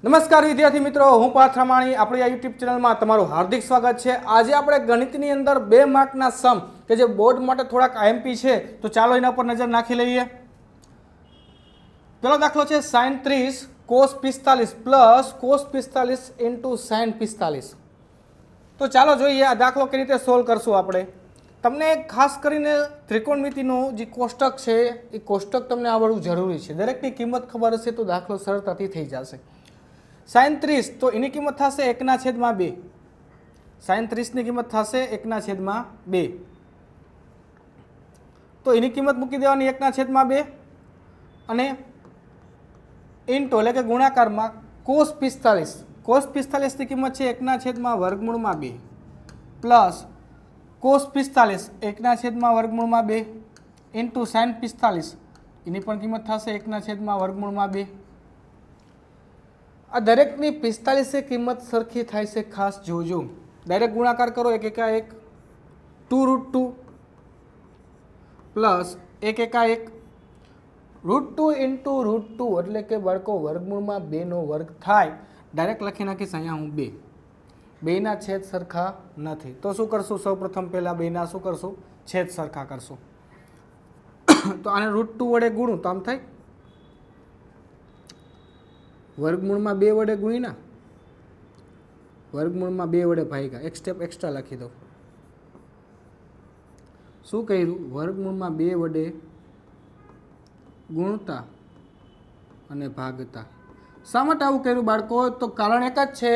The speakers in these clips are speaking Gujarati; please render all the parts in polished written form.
નમસ્કાર વિદ્યાર્થી મિત્રો, હું પાર્થ રામાણી આપણી આ યુટ્યુબ ચેનલમાં તમારું હાર્દિક સ્વાગત છે। આજે આપણે ગણિતની અંદર 2 માર્કના સમ કે જે બોર્ડ માટે થોડાક આઈએમપી છે, તો ચાલો એના પર નજર નાખી લઈએ। પહેલો દાખલો છે sin 30 cos 45 plus cos 45 into sin 45। તો ચાલો જોઈએ આ દાખલો કઈ રીતે સોલ્વ કરશું આપણે। તમને ખાસ કરીને ત્રિકોણમિતિનું જે કોષ્ટક છે એ કોષ્ટક તમને આવડવું જરૂરી છે। દરેકની કિંમત ખબર હશે તો દાખલો સરળતાથી થઈ જશે। sin 30 તો એની કિંમત થશે 1/2। sin 30 ની કિંમત થશે 1/2 તો એની કિંમત મૂકી દેવાની 1/2 અને ઇન્ટુ એટલે કે ગુણાકારમાં cos 45 ની કિંમત છે 1/2 પ્લસ cos 45 1/2 ઇન્ટુ sin 45 એની પણ કિંમત થશે 1/2। આ દરેકની 45 કિંમત સરખી થાય છે, ખાસ જોજો। ડાયરેક્ટ ગુણાકાર કરો 1 × 1 2√2 પ્લસ 1 × 1 √2 ઇન્ટુ √2 એટલે કે બાળકો વર્ગમૂળમાં 2 નો વર્ગ થાય। ડાયરેક્ટ લખી નાખીશ અહીંયા હું 2 બેના છેદ સરખા નથી તો શું કરશું? સૌપ્રથમ પહેલા બેના શું કરશું? છેદ સરખા કરશું। તો આને √2 વડે ગુણું તો આમ થાય વર્ગમૂળમાં 2 વડે ગુણ્યા વર્ગમૂળમાં 2 વડે ભાગ્યા। એક સ્ટેપ એક્સ્ટ્રા લખી દો। શું કર્યું? વર્ગમૂળમાં 2 વડે ગુણતા અને ભાગતા। શા માટે આવું કર્યું બાળકો? તો કારણ એક જ છે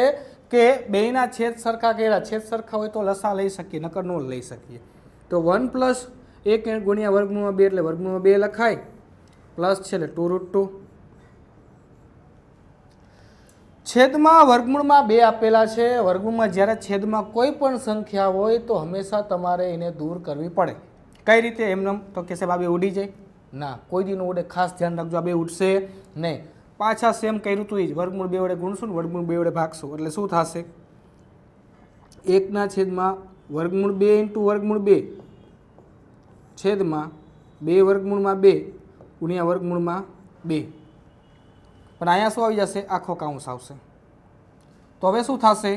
કે બેના છેદ સરખા કર્યા। છેદ સરખા હોય તો લસા લઈ શકીએ, નકર ન લઈ શકીએ। તો 1 + 1 ગુણ્યા વર્ગમૂળમાં 2 એટલે વર્ગમૂળમાં 2 લખાય પ્લસ છે એટલે 2√2 છેદમાં વર્ગમૂળમાં 2 આપેલા છે। વર્ગમૂળમાં જ્યારે છેદમાં કોઈ પણ સંખ્યા હોય તો હંમેશા તમારે એને દૂર કરવી પડે। કઈ રીતે? એમને તો કે સાહેબ આ 2 ઉડી જાય ના, કોઈ દી ન ઉડે। ખાસ ધ્યાન રાખજો, આ 2 ઉડશે નહીં। પાછા સેમ કર્યું તું એ જ વર્ગમૂળ 2 વડે ગુણશું ને વર્ગમૂળ 2 વડે ભાગશું એટલે શું થશે? 1/વર્ગમૂળ 2 ઇન્ટુ વર્ગમૂળ 2 છેદમાં 2 વર્ગમૂળમાં 2 ગુણ્યા વર્ગમૂળમાં 2 પણ અહીંયા શું આવી જશે? આખો કાઉન્સ આવશે। તો હવે શું થશે?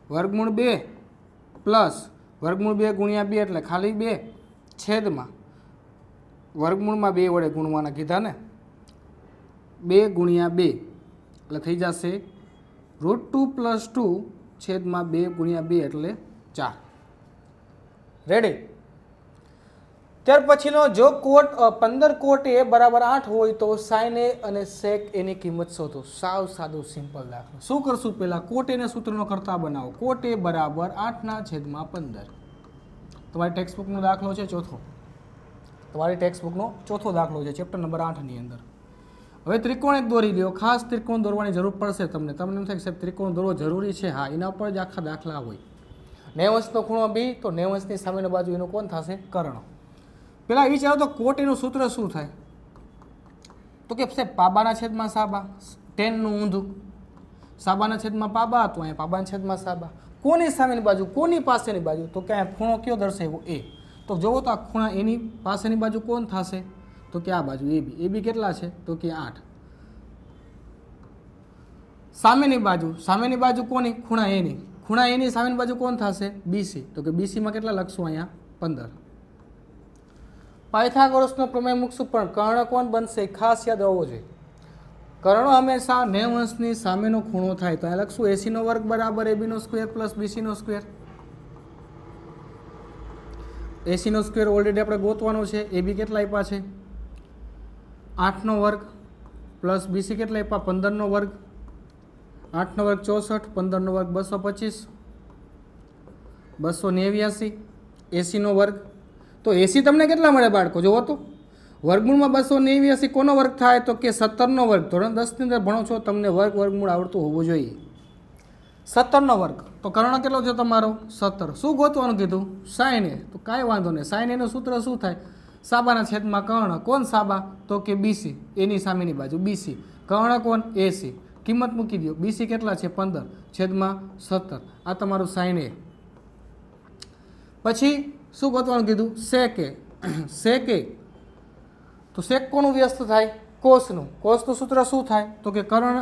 વર્ગમૂળ 2 પ્લસ વર્ગમૂળ 2 ગુણ્યા 2 એટલે ખાલી 2 છેદમાં વર્ગમૂળમાં 2 વડે ગુણવાના કીધા ને 2 ગુણ્યા 2 એટલે થઈ જશે √2 + 2 છેદમાં 2 ગુણ્યા 2 એટલે 4। રેડી? ત્યાર પછીનો જો કોટ 15 કોટ A બરાબર 8 હોય તો sin A અને sec A ની કિંમત શોધો। સાવ સાદું સિમ્પલ દાખલો। શું કરશું? પહેલા કોટ A ને સૂત્રનો કરતા બનાવો। કોટ A બરાબર 8/15 તમારી ટેક્સ્ટબુકનો દાખલો છે ચોથો। તમારી ટેક્સ્ટબુકનો ચોથો દાખલો છે ચેપ્ટર નંબર 8 ની અંદર। હવે ત્રિકોણ એક દોરી લ્યો। ખાસ ત્રિકોણ દોરવાની જરૂર પડશે તમને એમ થાય કે સાહેબ ત્રિકોણ દોરવો જરૂરી છે? હા, એના ઉપર જ આખા દાખલા હોય। 90 નો ખૂણો B તો 90 ની સામેની બાજુ એનું કોણ થશે? કર્ણ। પેલા વિચારો તો કોટ એનું સૂત્ર શું થાય? તો કે સાહેબ પાબાના છેદમાં સાબા, 10 નું ઊંધું, સાબાના છેદમાં પાબા તો અહીંયા પાબાના છેદમાં સાબા। કોની સામેની બાજુ? કોની પાસેની બાજુ? તો કે અહીંયા ખૂણો કયો દર્શાવ્યો? A। તો જોવો તો આ ખૂણા એની પાસેની બાજુ કોણ થશે? તો કે આ બાજુ AB। AB કેટલા છે? તો કે 8। સામેની બાજુ કોની? ખૂણા એની। ખૂણા એની સામેની બાજુ કોણ થશે? BC। તો કે BC માં કેટલા લખશું? અહીંયા 15। પાયથાગોરસનો પ્રમેય મૂકશું પણ કર્ણ કોણ બનશે? ખાસ યાદ આવવો જોઈએ। કર્ણ હંમેશા 90 ની સામેનો ખૂણો થાય તો અહીંયા લખશું AC² બરાબર AB² plus BC²। AC² already આપણે ગોતવાનો છે। AB કેટલા આપ્યા છે? 8² પ્લસ BC કેટલા આપ્યા? 15²। 8² 64, 15² 225, 289 AC²। તો AC તમને કેટલા મળે બાળકો? જોવો તો વર્ગમૂળમાં 289 કોનો વર્ગ થાય? તો કે 17² ધોરણ 10 ની અંદર ભણો છો, તમને વર્ગમૂળ આવડતું હોવું જોઈએ। 17² તો કર્ણ કેટલો છે તમારો? 17। શું ગોતવાનું કીધું? sin A। તો કાંઈ વાંધો નહીં, sin A નું સૂત્ર શું થાય? સાબાના છેદમાં કર્ણ। કોણ સાબા? તો કે BC, એની સામેની બાજુ BC। કર્ણ કોણ? AC। કિંમત મૂકી દો। BC કેટલા છે? 15 છેદમાં 17। આ તમારું sin A। પછી શું ગોતવાનું કીધું? sec A। sec A તો sec કોનું વ્યસ્ત થાય? કોસનું સૂત્ર શું થાય તો કે કર્ણ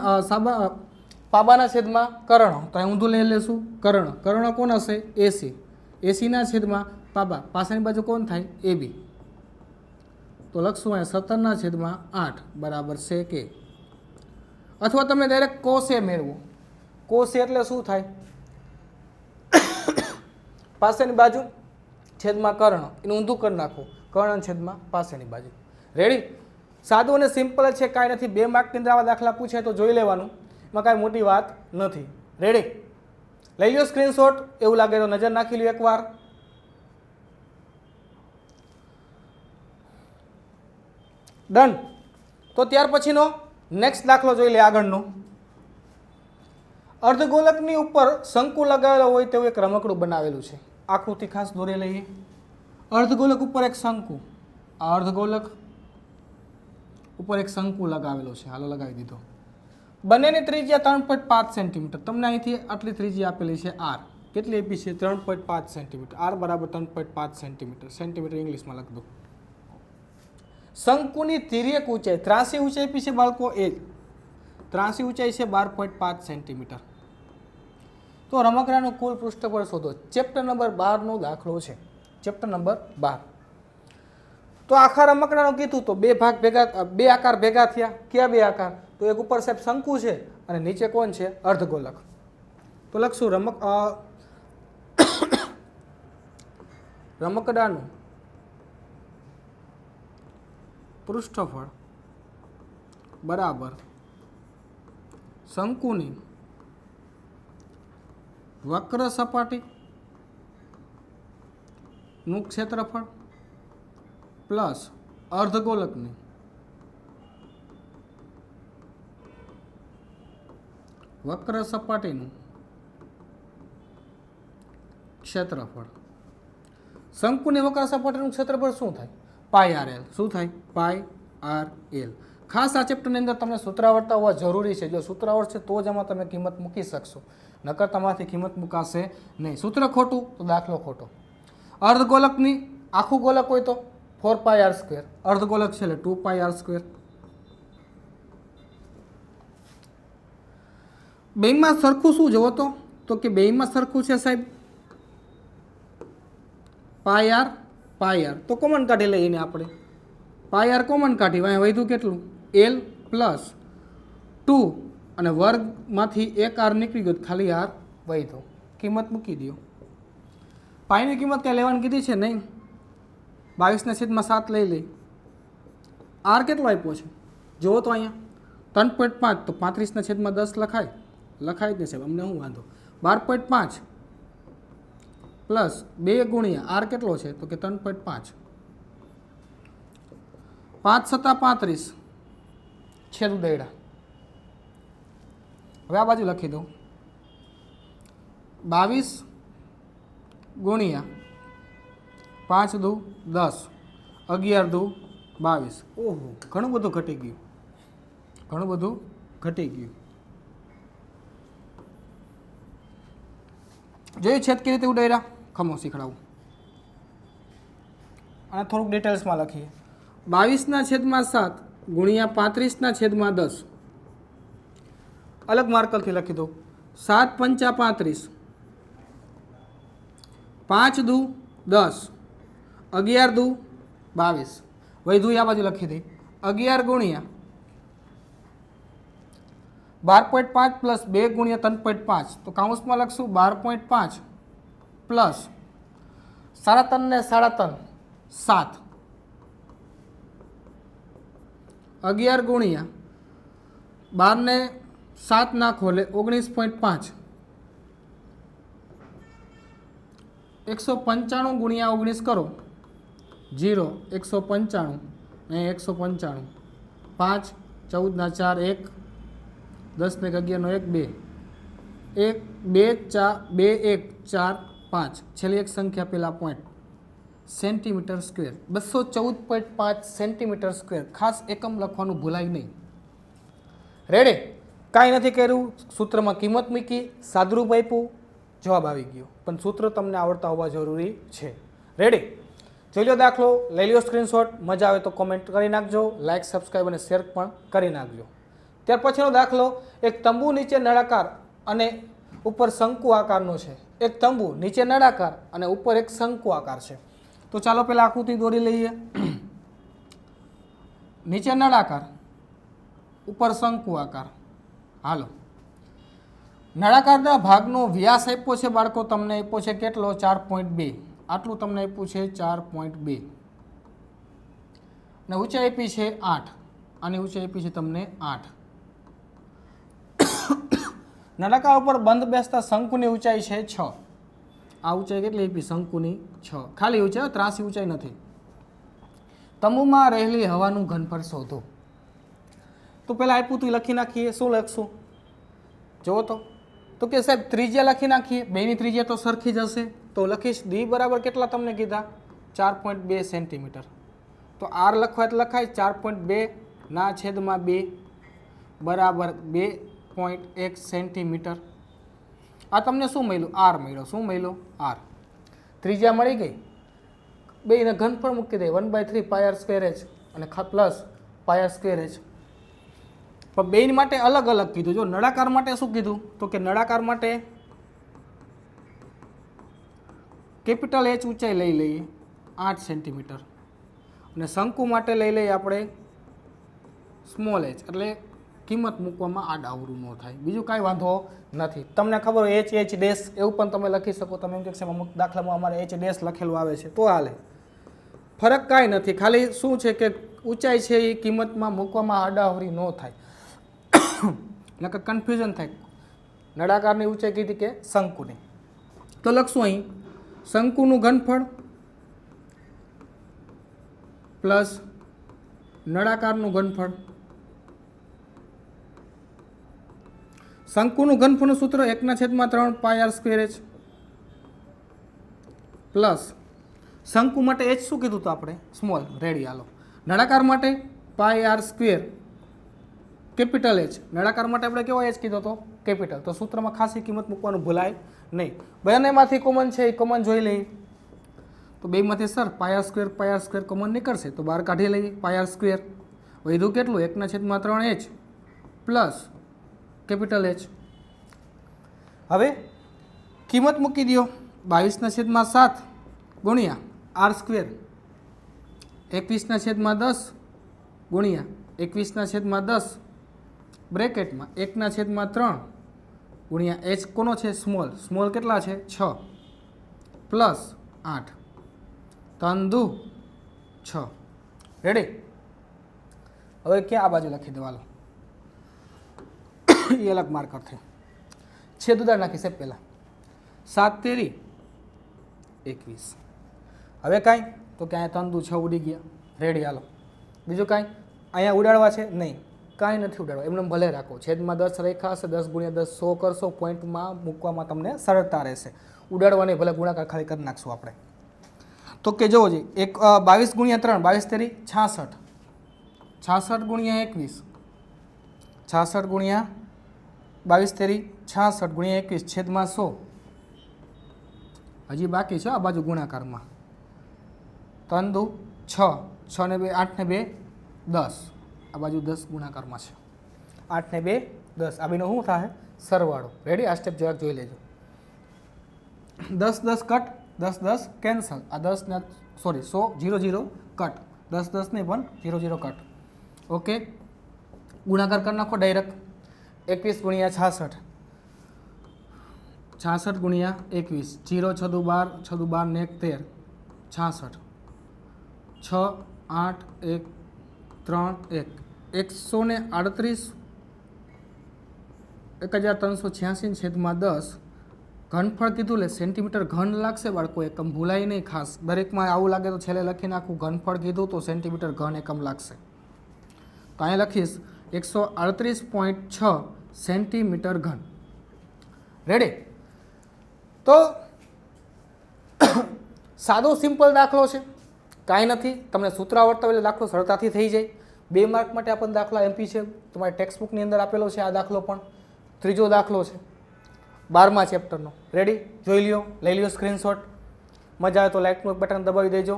પાબાના છેદમાં કર્ણ, તો અહીં ઊંધું લઈ લેશું કર્ણ કોણ હશે એસીના છેદમાં પાબા, પાછળની બાજુ કોણ થાય AB, તો લખશું અહીંયા 17ના છેદમાં 8 બરાબર છે કે, અથવા તમે ડાયરેક્ટ કોસે મેળવો, કોસે એટલે શું થાય પાસેની બાજુ છેદમાં કર્ણ, એનું ઊંધું કરી નાખો, કર્ણ છેદમાં પાસેની બાજુ. રેડી? સાદું અને સિમ્પલ જ છે, કાંઈ નથી. 2 માર્કની અંદર આવા દાખલા પૂછે તો જોઈ લેવાનું, એમાં કાંઈ મોટી વાત નથી. રેડી? લઈ લો સ્ક્રીનશોટ, એવું લાગે તો નજર નાખી લો એકવાર. ડન. તો ત્યાર પછીનો નેક્સ્ટ દાખલો જોઈ લે આગળનો. અર્ધગોલકની ઉપર શંકુ લગાવેલો હોય તેવું એક રમકડું બનાવેલું છે. આકૃતિ ખાસ દોરી લઈએ. અર્ધગોલક ઉપર એક શંકુ, આ અર્ધગોલક ઉપર એક શંકુ લગાવેલો છે. હાલો લગાવી દીધો. બંનેની ત્રિજ્યા 3.5 સેન્ટીમીટર. તમને અહીંથી આટલી ત્રિજ્યા આપેલી છે R. કેટલી આપી છે? 3.5 સેન્ટીમીટર. R બરાબર 3.5 સેન્ટીમીટર. સેન્ટીમીટર ઇંગ્લિશમાં લખ દો. શંકુની તિર્યક ઊંચાઈ, ત્રાસી ઊંચાઈ આપી છે બાળકો 1. ત્રાસી ઊંચાઈ છે 12.5 સેન્ટીમીટર. તો રમકડાનું કુલ પૃષ્ઠફળ શોધો. ચેપ્ટર નંબર 12 નો દાખલો છે. Chapter number 12. તો આખા રમકડાનું કીધું તો બે આકાર ભેગા થયા. કયા બે આકાર? તો એક ઉપર સાહેબ શંકુ છે અને નીચે કોણ છે? અર્ધગોલક. તો લખશું રમકડાનું પૃષ્ઠફળ બરાબર શંકુની વક્ર સપાટી નું ક્ષેત્રફળ પ્લસ અર્ધગોલકની વક્ર સપાટીનું ક્ષેત્રફળ. શંકુની વક્ર સપાટીનું ક્ષેત્રફળ શું થાય? πRL. શું થાય? πRL. ખાસ આ ચેપ્ટરની અંદર તમને સૂત્ર આવડતા હોવા જરૂરી છે. જો સૂત્ર આવડશે તો જ એમાં તમે કિંમત મૂકી શકશો, નકર તમારાથી કિંમત મુકાશે નહીં. સૂત્ર ખોટું તો દાખલો ખોટો. અર્ધગોલકની આખું ગોલક હોય તો 4πr², અર્ધગોલક છે એટલે 2πr². બેમાં સરખું શું જોવો તો કે બેમાં સરખું છે સાહેબ πr. તો કોમન કાઢી લઈને આપણે πr કોમન કાઢી, અહીંયા વધ્યું કેટલું? L પ્લસ 2 અને વર્ગમાંથી એક R નીકળી ગયો, ખાલી R વધ્યો. કિંમત મૂકી દો. પાઈની કિંમત ક્યાં લેવાની કીધી છે? નહીં. 22/7 લઈ લઈ. R કેટલો આપ્યો છે જુઓ તો અહીંયા 3.5, તો 35/10 લખાય જ નહીં સાહેબ, અમને શું વાંધો. 12.5 પ્લસ 2 ગુણ્યા R કેટલો છે તો કે 3.5. 5 × 35 છેદું દયડા. હવે આ બાજુ લખી દઉં 22 ગુણ્યા 5 દુ 10, 11 દુ 22. ઓહો, ઘણું બધું ઘટી ગયું. જોયું છેદ કેવી રીતે ઉડાડ્યા? ખમો શીખડાવું અને થોડુંક ડિટેલ્સમાં લખીએ. 22/7 ગુણ્યા 35/10. અલગ માર્કરથી લખી દો. 7 × 5 = 35, 5 દુ 10, 11 દુ 22. વધુ આ બાજુ લખી દે 11 ગુણ્યા 12.5 પ્લસ 2 ગુણ્યા 3.5, તો કાઉન્સમાં લખશું 12.5 પ્લસ 3.5 ને 3.5 7, 11 ગુણ્યા 12 ને 7 નાખો એટલે 19.5, 195 ગુણ્યા 19 કરો 0, 195 ને 195, 5, 14 4 1, 10 ને 11 નો 1 2, 1 2 1 4 5, છેલ્લી એક સંખ્યા પેલા point, centimetre square. 214.5 centimetre square. ખાસ એકમ લખવાનું ભૂલાય નહીં. રેડી? કાંઈ નથી કર્યું, સૂત્રમાં કિંમત મૂકી, સાદુરૂપ આપ્યું, જવાબ આવી ગયો. પણ સૂત્ર તમને આવડતા હોવા જરૂરી છે. રેડી? જોઈ લો દાખલો, લઈ લો સ્ક્રીનશોટ, મજા આવે તો કોમેન્ટ કરી નાખજો, લાઇક સબસ્ક્રાઈબ અને શેર પણ કરી નાખજો. ત્યાર પછીનો દાખલો, એક તંબુ નીચે નળાકાર અને ઉપર શંકુ આકારનો છે. એક તંબુ નીચે નળાકાર અને ઉપર એક શંકુ આકાર છે. તો ચાલો પહેલાં આકૃતિ દોરી લઈએ. નીચે નળાકાર, ઉપર શંકુ આકાર. હાલો, નળાકારના ભાગનો વ્યાસ આપ્યો છે બાળકો, તમને આપ્યો છે કેટલો? 4.2. આટલું તમને આપ્યું છે 4.2. અને ઊંચાઈ આપી છે 8. આની ઊંચાઈ આપી છે તમને 8. નળાકાર ઉપર બંધ બેસતા શંકુની ઊંચાઈ છે 6. આ ઊંચાઈ કેટલી આપી? શંકુની 6. ખાલી ઊંચાઈ, ત્રાસી ઊંચાઈ નથી. તંબુમાં રહેલી હવાનું ઘનફળ શોધો. તો પહેલાં આપ્યું તું લખી નાખીએ. શું લખશું જુઓ તો કે સાહેબ ત્રિજ્યા લખી નાખીએ. બેની ત્રિજ્યા તો સરખી જ હશે. તો લખીશ ડી બરાબર કેટલા તમને કીધા? 4.2 સેન્ટીમીટર. તો આર લખવા તો લખાય 4.2 ના છેદમાં 2 બરાબર 2.1 સેન્ટીમીટર. આ તમને શું મળ્યું? આર મળ્યો. શું મળ્યું? આર. ત્રિજ્યા મળી ગઈ. બેને ઘનફળ મૂકી દે 1/3 પાય આર સ્ક્વેર એચ અને plus pi R square H. પણ બેન માટે અલગ અલગ કીધું. જો નળાકાર માટે શું કીધું? તો કે નળાકાર માટે કેપિટલ એચ ઊંચાઈ લઈ લઈએ 8 સેન્ટીમીટર અને શંકુ માટે લઈ લઈએ આપણે સ્મોલ એચ, એટલે કિંમત મૂકવામાં આડાઅવળું ન થાય. બીજું કાંઈ વાંધો નથી. તમને ખબર હોય એચ એચ ડેશ એવું પણ તમે લખી શકો. તમે એમ કહે છે અમુક દાખલામાં અમારે એચ ડેશ લખેલું આવે છે તો હાલે. ફરક કાંઈ નથી. ખાલી શું છે કે ઊંચાઈ છે એ કિંમતમાં મૂકવામાં આડાઅવળી ન થાય, નકર કન્ફ્યુઝન થાય. નળાકારની ઊંચાઈ કીધી કે શંકુની. તો લખશું અહીં શંકુનું ઘનફળ પ્લસ નળાકારનું ઘનફળ. શંકુનું ઘનફળનું સૂત્ર 1/3 pi R square H plus શંકુ માટે એચ શું કીધું તો આપણે? સ્મોલ. રેડી. હાલો, નળાકાર માટે pi R square capital H. નળાકાર માટે આપણે કેવો એચ કીધો તો? કેપિટલ. તો સૂત્રમાં ખાસી કિંમત મૂકવાનું ભૂલાય નહીં. બંનેમાંથી કોમન છે એ કોમન જોઈ લઈએ. તો બેમાંથી sir pi R square common નીકળશે તો બહાર કાઢી લઈએ. પાય આર સ્ક્વેર વધ્યું કેટલું? 1/3 એચ પ્લસ કેપિટલ એચ. હવે કિંમત મૂકી દો 22/7 ગુણ્યા આર સ્ક્વેર 21/10 ગુણ્યા 21/10 બ્રેકેટમાં 1/3 ગુણ્યા એચ કોનો છે? સ્મોલ. સ્મોલ કેટલા છે? 6 પ્લસ 8 3 દુ 6. રેડી. હવે ક્યાં આ બાજુ લખી દેવાલો એ અલગ માર્કરથી છેદ ઉડાડ નાખી સાહેબ પહેલાં. 7 તેરી 21. હવે કાંઈ તો કે અહીંયા 3 દુ 6 ઉડી ગયા. રેડી. હાલો, બીજું કાંઈ અહીંયા ઉડાડવા છે? નહીં, કાંઈ નથી ઉડાડવા. એમને ભલે રાખો. છેદમાં 10 રેખા હશે, 10 × 10 100 કરશો. પોઈન્ટમાં મૂકવામાં તમને સરળતા રહેશે. ઉડાડવાની ભલે ગુણાકાર ખાલી કરી નાખશું આપણે. તો કે જુઓ જી, 22 × 3 22 તેરી 66. 66 ગુણ્યા 21 66 ગુણ્યા 22 તેરી 66 ગુણ્યા 21 છેદમાં 100. હજી બાકી છે આ બાજુ ગુણાકારમાં. 3 દુ 6 6 ને 2 8 ને 2 10. આ બાજુ 10 ગુણાકારમાં છે. 8 ને 2 10. આ બેનો શું થાય? સરવાળો. રેડી. આ સ્ટેપ જરાક જોઈ લેજો. 10 10 કટ, 10 10 કેન્સલ. આ 10 ને સોરી 100 0 0 કટ. 10 10 નહીં પણ 0 0 કટ. ઓકે, ગુણાકાર કરી નાખો ડાયરેક્ટ. 21 ગુણ્યા 66 66 ગુણ્યા 21 0 6 દુ 12 6 દુ 12 ને 1 13 66 6 8 1 3 1 138 1386 છેદમાં 10 ઘનફળ કીધું લે સેન્ટીમીટર ઘન લાગશે બાળકો. એકમ ભૂલાય નહીં ખાસ. દરેકમાં આવું લાગે તો છેલ્લે લખી નાખું. ઘનફળ કીધું તો સેન્ટીમીટર ઘન એકમ લાગશે. તો અહીંયા લખીશ 138.6 સેન્ટીમીટર ઘન. રેડી. તો સાદો સિમ્પલ દાખલો છે, કાંઈ નથી. તમને સૂત્ર આવડતા હોય દાખલો સરળતાથી થઈ જાય. 2 માર્ક માટે આપણને દાખલા એમપી છે. તમારી ટેક્સ્ટબુકની અંદર આપેલો છે આ દાખલો પણ. ત્રીજો દાખલો છે 12મા ચેપ્ટરનો. રેડી. જોઈ લ્યો, લઈ લ્યો સ્ક્રીનશોટ. મજા આવે તો લાઇકનું બટન દબાવી દેજો.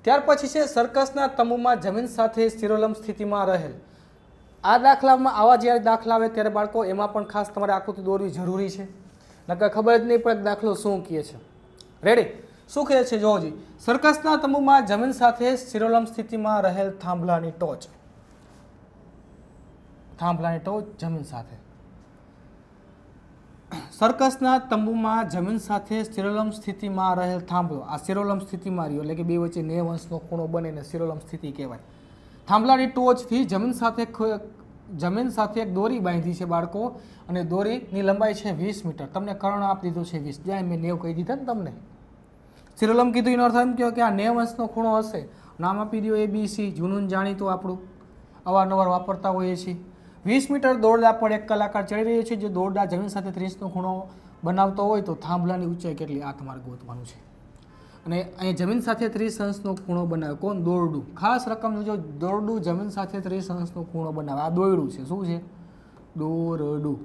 ત્યાર પછી છે સર્કસના તંબુમાં જમીન સાથે શિરોલંબ સ્થિતિમાં રહેલ. આ દાખલામાં આવા જ્યારે દાખલા આવે ત્યારે બાળકો એમાં પણ ખાસ તમારે આકૃતિ દોરવી જરૂરી છે, નકર ખબર જ નહીં પડે દાખલો શું કહે છે. રેડી? શું કહે છે જોજી, સર્કસના તંબુમાં જમીન સાથે શિરોલંબ સ્થિતિમાં રહેલ થાંભલાની ટોચ. થાંભલાની ટોચ જમીન સાથે. સર્કસના તંબુમાં જમીન સાથે શિરોલંબ સ્થિતિમાં રહેલ થાંભલો. આ શિરોલંબ સ્થિતિમાં રહ્યો એટલે કે બે વચ્ચે 90 અંશનો ખૂણો બને ને શિરોલંબ સ્થિતિ કહેવાય. થાંભલાની ટોચથી જમીન સાથે એક દોરી બાંધી છે બાળકો, અને દોરીની લંબાઈ છે 20 મીટર. તમને કર્ણ આપી દીધો છે 20, જ્યાં મેં 90 કહી દીધા ને તમને. શિરોલંબ કીધું એનો અર્થ એમ કહો કે આ 90 અંશનો ખૂણો હશે. નામ આપી દો ABC, જૂનું જાણીતું આપણું, અવારનવાર વાપરતા હોઈએ છીએ. 20 મીટર દોરડા પર એક કલાકાર ચડી રહ્યો છે. જે દોરડા જમીન સાથે 30નો ખૂણો બનાવતો હોય તો થાંભલાની ઊંચાઈ કેટલી, આ તમારે ગોતવાનું છે. અને અહીંયા જમીન સાથે 30 અંશનો ખૂણો બનાવે કોણ? દોરડું. ખાસ રકમ જોજો, દોરડું જમીન સાથે 30 અંશનો ખૂણો બનાવે. આ દોરડું છે. શું છે? દોરડું.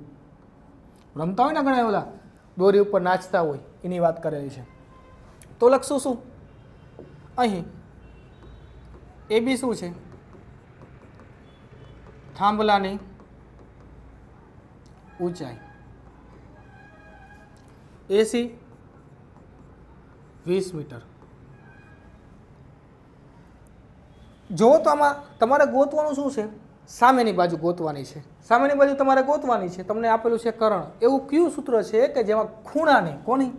રમતા હોય ને ઘણા ઓલા દોરી ઉપર નાચતા હોય, એની વાત કરેલી છે. તો લખશું શું અહીં? AB શું છે? થાંભલાની ઊંચાઈ. AC 20 metre. જો તો આમાં તમારે ગોતવાનું શું છે? સામેની બાજુ ગોતવાની છે. સામેની બાજુ તમારે ગોતવાની છે. તમને આપેલું છે કર્ણ. એવું કયું સૂત્ર છે કે જેમાં ખૂણાની, કોની?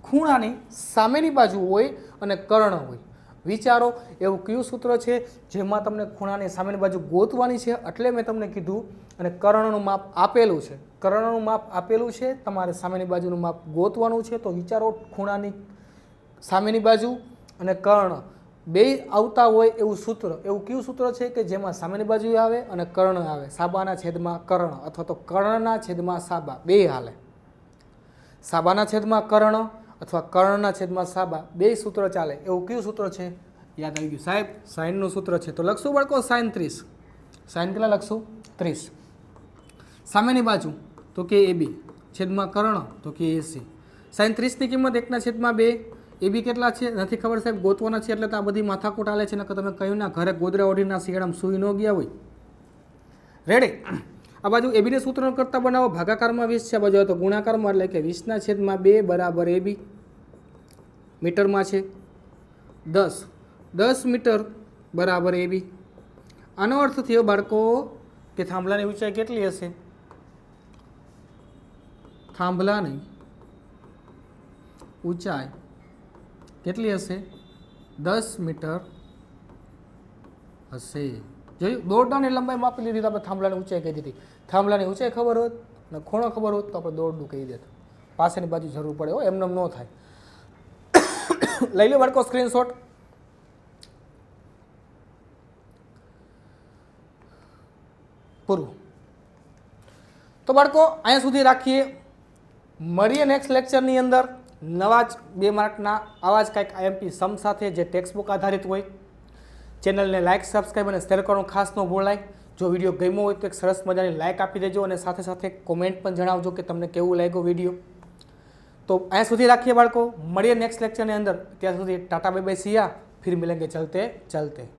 ખૂણાની સામેની બાજુ હોય અને કર્ણ હોય? વિચારો, એવું કયું સૂત્ર છે જેમાં તમને ખૂણાની સામેની બાજુ ગોતવાની છે? એટલે મેં તમને કીધું. અને કર્ણનું માપ આપેલું છે. કર્ણનું માપ આપેલું છે, તમારે સામેની બાજુનું માપ ગોતવાનું છે. તો વિચારો, ખૂણાની સામેની બાજુ અને કર્ણ બે આવતા હોય એવું સૂત્ર. એવું કયું સૂત્ર છે કે જેમાં સામેની બાજુ આવે અને કર્ણ આવે? સાબાના છેદમાં કર્ણ, અથવા તો કર્ણના છેદમાં સાબા, બે હાલે. સાબાના છેદમાં કર્ણ અથવા કર્ણના છેદમાં સાબા, બે સૂત્ર ચાલે. એવું કયું સૂત્ર છે? યાદ આવી ગયું સાહેબ, સાઇનનું સૂત્ર છે. તો લખશું બાળકો સાઇન 30. સાઇન કેટલા લખશું? 30. સામેની બાજુ તો કે AB, છેદમાં કર્ણ તો કે AC. સાઇન 30ની કિંમત 1/2. AB કેટલા છે નથી ખબર સાહેબ, ગોતવાના છે. એટલે તો આ બધી માથાકૂટ હાલે છે. નકર તમે કહ્યું ના, ઘરે ગોદરા ઓઢીના શિયાળામાં સૂઈ ન ગયા હોય. રેડી? આ બાજુ ABને સૂત્ર કરતા બનાવો. ભાગાકારમાં 20 છે, આ બાજુ તો ગુણાકારમાં, એટલે કે 20/2 બરાબર AB. મીટરમાં છે 10. 10 મીટર બરાબર AB. આનો અર્થ થયો બાળકો કે થાંભલાની ઊંચાઈ કેટલી હશે? થાંભલાની ઊંચાઈ કેટલી હશે? 10 મીટર હશે. જોયું? દોરડાની લંબાઈ માપી લીધી તો આપણે થાંભલાની ઊંચાઈ કહી દીધી. થાંભલાની ઊંચાઈ ખબર હોત ને ખૂણો ખબર હોત તો આપણે દોરડું કહી દેત. પાસેની બાજુ જરૂર પડે હો, એમને ન થાય. લઈ લો બાળકો સ્ક્રીનશોટ. પૂરું. તો બાળકો અહીંયા સુધી રાખીએ. મળીએ નેક્સ્ટ લેક્ચરની અંદર નવા જ 2 માર્કના આવા જ કંઈક IMP સમ સાથે જે ટેક્સ્ટ બુક આધારિત હોય. ચેનલને લાઇક, સબસ્ક્રાઈબ અને શેર કરવાનું ખાસ ન ભૂલાય. જો વિડીયો ગમ્યો હોય તો એક સરસ મજાની લાઇક આપી દેજો, અને સાથે સાથે કોમેન્ટ પણ જણાવજો કે તમને કેવું લાગ્યો વિડીયો. તો અહીંયા સુધી રાખીએ બાળકો. મળીએ નેક્સ્ટ લેક્ચરની અંદર. ત્યાં સુધી ટાટા બાય બાય, સિયા. ફિર મિલેંગે ચલતે ચલતે.